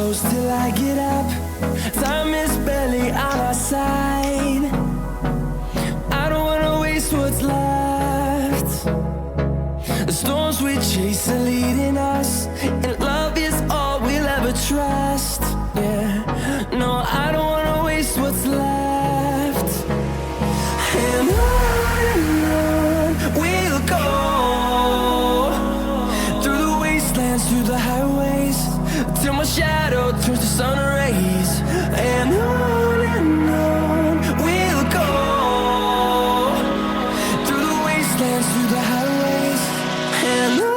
close till I get up. Time is barely on our side. I don't wanna waste what's left. The storms we chase are leading us, and love is all we'll ever trust. Yeah, no, I don't wanna waste what's left. And on we'll go, through the wastelands, through the highways, till my shadow turns to sun rays. And on we'll go, through the wastelands, through the highways, and on.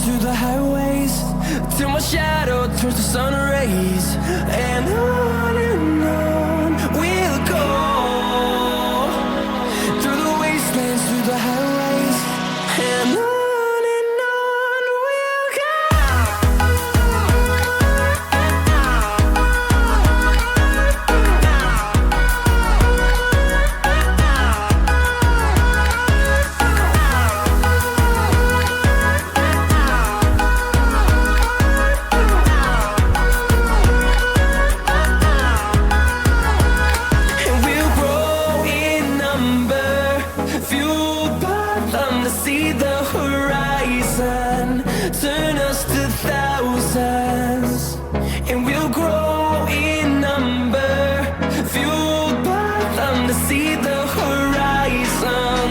Through the highways, till my shadow turns to sun rays. And on we'll go, through the wastelands, through the highways, and on. See the horizon turn us to thousands, and we'll grow in number, fueled by them to see the horizon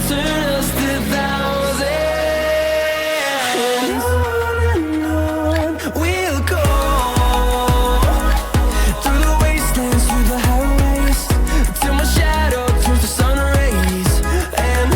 turn us to thousands. And on we'll go, through the wastelands, through the highways, till my shadow turns to sun rays. And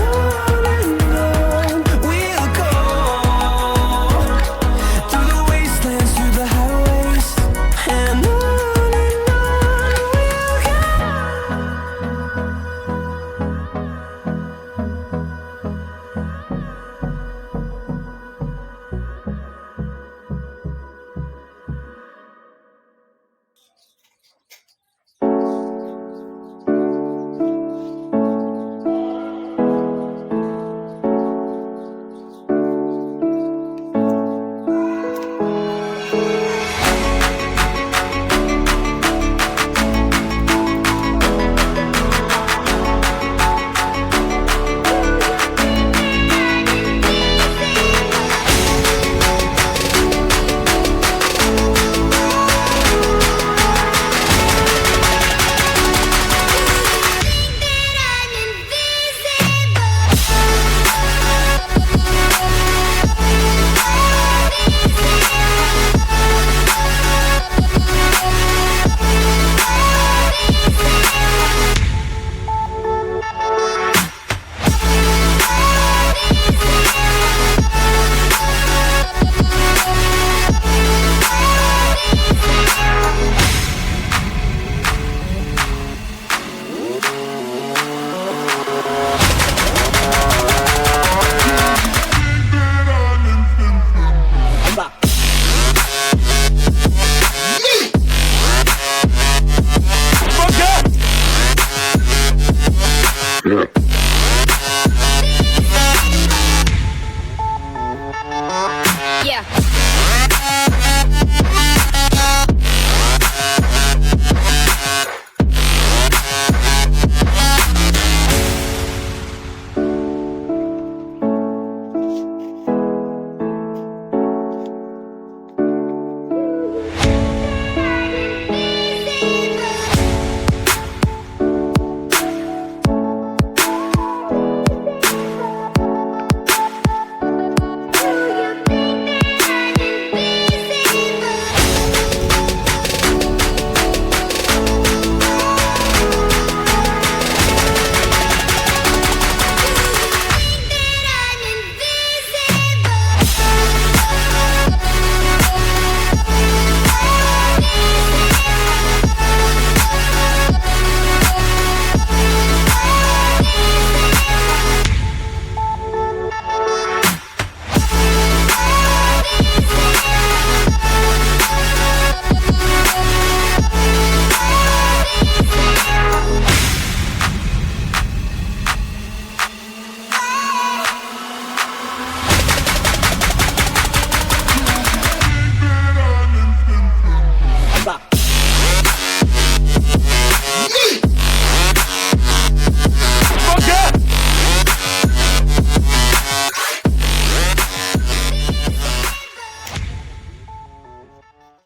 Yeah.